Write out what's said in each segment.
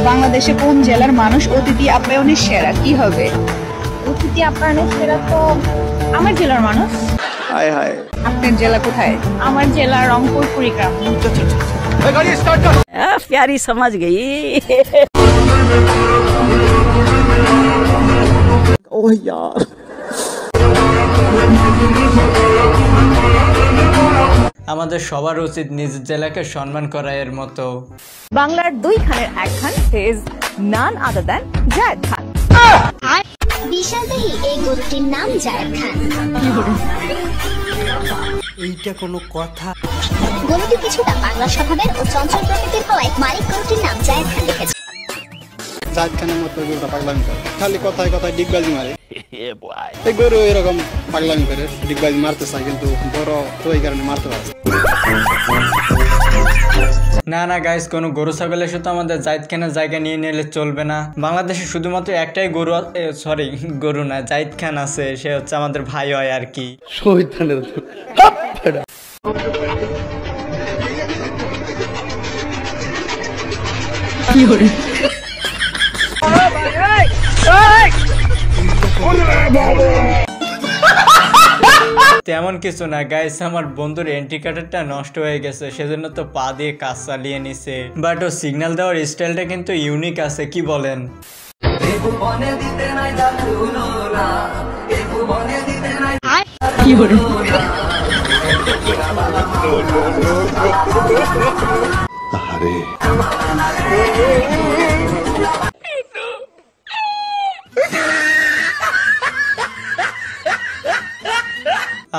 বাংলাদেশে কোন জেলার মানুষ অতিথি আপ্যায়নের সেরা? কি হবে? অতিথি আপ্যায়নের সেরা তো আমার জেলার মানুষ। হায় হায়, আপনার জেলা কোথায়? আমার জেলা রংপুর কুড়িগ্রাম। प्यारी समझ गई। ওহ यार, আমাদের সবার উচিত নিজ জেলাকে সম্মান করা এর মতো। বাংলার দুই খানের এক খান is none other than Zayed Khan. বিশালদেহী এই গরুটির নাম জায়েদ খান। এইটা কোনো কথা? গরুটি কিছুটা পাগলা স্বভাবের ও চঞ্চল প্রকৃতির হওয়ায় মালিক গরুটির নাম জায়েদ খান রেখেছে। জায়েদ খানের মতো গরুটা পাগলামি করে, খালি কথায় কথায় ডিগবাজি মারে। এই গরু এরকম পাগলামি করে, ডিগবাজি মারতে চায় কিন্তু বড় তো এই কারণে মারতে পারে না না গাইস, কোনো গরু ছাগল এসে তো আমাদের জায়েদ খানের জায়গা নিয়ে নিলে চলবে না। বাংলাদেশে শুধুমাত্র একটাই গরু, সরি গরু না, জায়েদ খান আছে, সে হচ্ছে আমাদের ভাই হয় আর কি। তেমন কিছু না গাইস, আমার বন্ধুর এন্ট্রি কার্ডটা নষ্ট হয়ে গেছে, সেজন্য তো পা দিয়ে কাজ চালিয়ে নিছে। বাট ও সিগন্যাল দেওয়ার স্টাইলটা কিন্তু ইউনিক আছে, কি বলেন?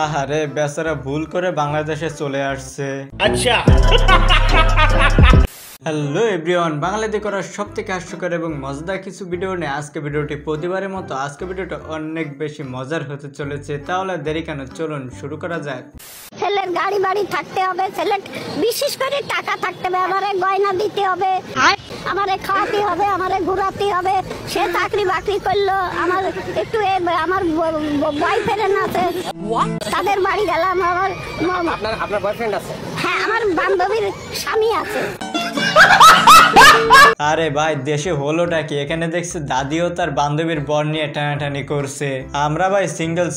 আহারে বেচারা ভুল করে বাংলাদেশে চলে আসছে। আচ্ছা হ্যালো এভরিওয়ান, বাংলাতে করা সব থেকে হাস্যকর এবং মজাদার কিছু ভিডিও নিয়ে আজকে ভিডিওটি প্রতিবারের মতো আজকে ভিডিওটা অনেক বেশি মজার হতে চলেছে। তাহলে দেরি কেন, চলুন শুরু করা যাক। ছেলের গাড়ি বাড়ি থাকতে হবে, ছেলের বিশেষ করে টাকা থাকতে হবে, আমারে গয়না দিতে হবে, আমারে খাওয়াতে হবে, আমারে ঘুরাতে হবে। সে চাকরি বাকরি করলো, আমার একটু আমার বয়ফ্রেন্ড আছে, তাদের বাড়ি গেলাম। আপনার বয়ফ্রেন্ড আছে? হ্যাঁ, আমার বান্ধবীর স্বামী আছে। আরে ভাই দেশে হলোটা কি? এখানে দেখছি দাদিও তার বান্ধবীর বর নিয়ে টানাটানি করছে। আমরা ভাই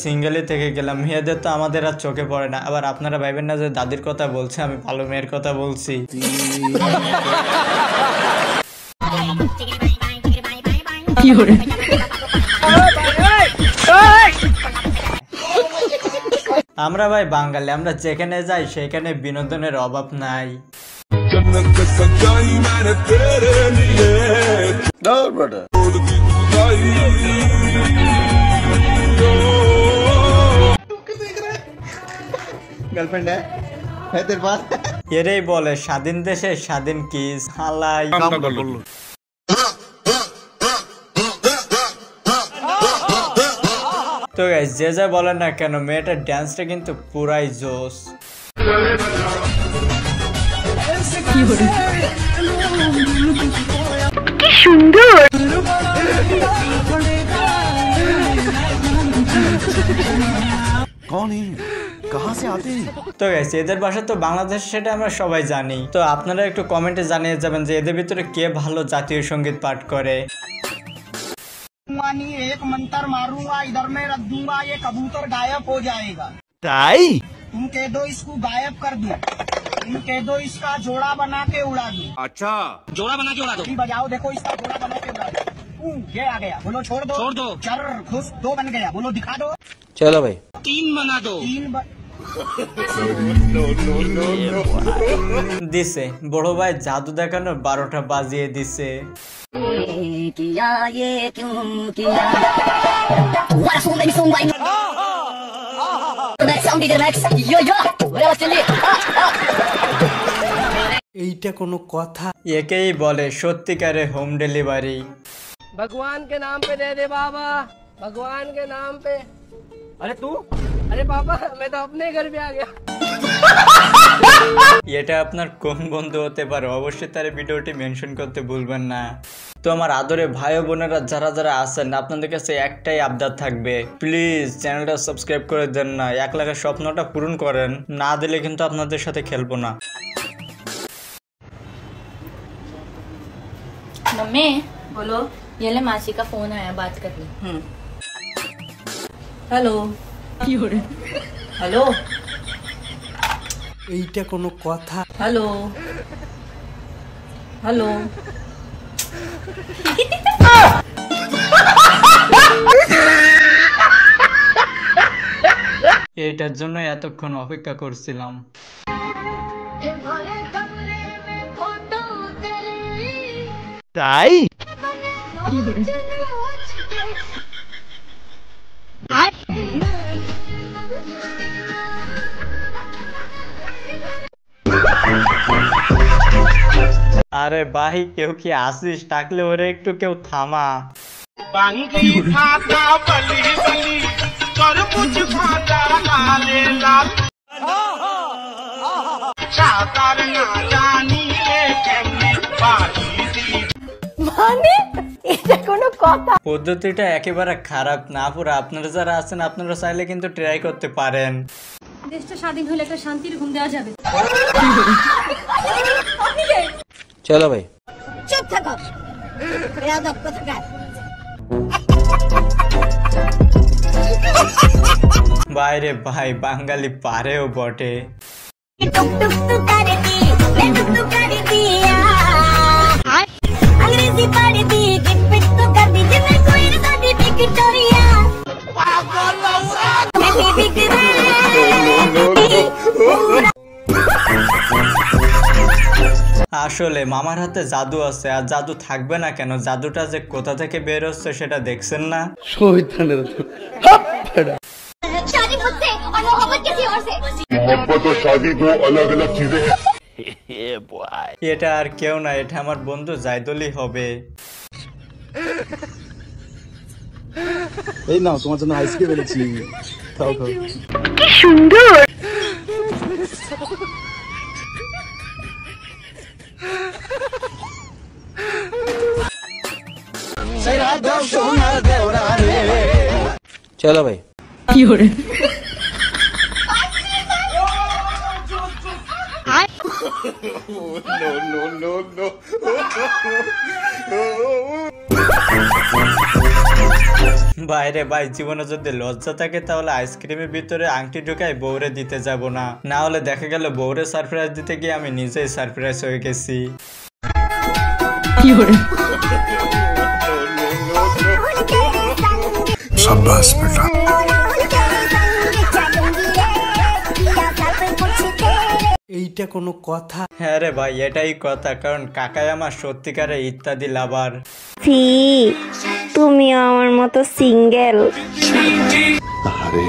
সিঙ্গেলই থেকে গেলাম, মেয়েদের তো আমাদের আর চোখে পড়ে না। আবার আপনারা ভাইবেন না যে দাদির কথা বলছে, আমি ভালো মেয়ের কথা বলছি। আমরা ভাই বাঙালি, আমরা যেখানে যাই সেখানে বিনোদনের অভাব নাই। গার্লফ্রেন্ড है तेरे पास? এরাই বলে স্বাধীন দেশে স্বাধীন কিস হালাই। তো গাইস যে যা বলেন না কেন, মেয়েটার ড্যান্সটা কিন্তু পুরাই জোস। কি সুন্দর! कौन है? कहाँ से आते हैं? তো গাইস এদের ভাষা তো বাংলাদেশ, সেটা আমরা সবাই জানি। তো আপনারা একটু কমেন্টে জানিয়ে যাবেন যে এদের ভিতরে কে ভালো জাতীয় সঙ্গীত পাঠ করে। एक मंत्र मारूंगा, इधर में रख दूंगा, ये कबूतर गायब हो जाएगा। ताई तुम कह दो इसको गायब कर दूं, तुम कह दो इसका जोड़ा बना के उड़ा दूं। अच्छा, जोड़ा बना के उड़ा दो। बजाओ, देखो इसका जोड़ा बना के उड़ा दो। ये आ गया, बोलो छोड़ दो। चर खुश, 2 बन गया, बोलो दिखा दो। चलो भाई 3 बना दो। 3 দিছে বড় ভাই জাদু দেখানোর 12টা বাজিয়ে দিছে। এইটা কোনো কথা? একেই বলে সত্যিকারে হোম ডেলিভারি। भगवान के नाम पे दे दे बाबा, भगवान के नाम पे। अरे तू, अरे बाबा मैं तो अपने घर पे आ गया। এটা আপনার কোন বন্ধু হতে পারে? অবশ্যই তার ভিডিওটি মেনশন করতে ভুলবেন না। তো আমার আদরে ভাই ও বোনেরা যারা যারা আছেন, আপনাদের কাছে একটাই আবদার থাকবে, প্লিজ চ্যানেলটা সাবস্ক্রাইব করে দেন না। 1 লাখের স্বপ্নটা পূরণ করেন, না দিলে কিন্তু আপনাদের সাথে খেলবো না। मम्मी बोलो, ये ले मासी का फोन आया, बात कर ली। हेलो हेलो এইটা কোনো কথা? हेलो हेलो এটার জন্য এতক্ষণ অপেক্ষা করছিলাম। তাই আরে ভাই কেউ কি আসিস? ডাকলে ওরে একটু কেউ থামা। बांगी खाता बली बली कर कुछ खाता लाले लाल चाकर ना जानी रे केमने बाली दी মানে এটা কোনো কথা? পদ্ধতিটা একেবারে খারাপ না, পুরো আপনারা যারা আছেন আপনারা চাইলে কিন্তু ট্রাই করতে পারেন। দেশটা স্বাধীন হলে একটা শান্তির ঘুম দেওয়া যাবে। চলো ভাই। চুপ থাকো বেয়াদব কোথাকার। বাইরে ভাই বাঙালি পারেও বটে। टुक टुक टुक करती मैं टुक टुक करती अंग्रेजी पढ़ती टिक पिक तो कर दी जिन्हें कोई ना दी विक्टोरिया मैं विक्टोरिया আসলে মামার হাতে জাদু আছে, আর জাদু থাকবে না কেন? জাদুটা যে কোথা থেকে বের হচ্ছে সেটা দেখছেন না? शादी मुझसे और मोहब्बत किसी और से मोहब्बत और शादी दो अलग अलग चीजें हैं। এটা আর কেউ না, এটা আমার বন্ধু জাইদুলই হবে। এই নাও তোমার জন্য আইসক্রিম এনেছি, খাও খাও। চলো ভাই। বাইরে ভাই জীবনে যদি লজ্জা থাকে তাহলে আইসক্রিমের ভিতরে আংটি ঢুকাই বউরে দিতে যাব না, না হলে দেখা গেল বউরে সারপ্রাইজ দিতে গিয়ে আমি নিজেই সারপ্রাইজ হয়ে গেছি। शाबाश बेटा। এইটা কোনো কথা? হ্যাঁ রে ভাই এটাই কথা, কারণ কাকাই আমার সত্যিকারের ইত্যাদি লাভার। তুমিও আমার মতো সিঙ্গেল। अरे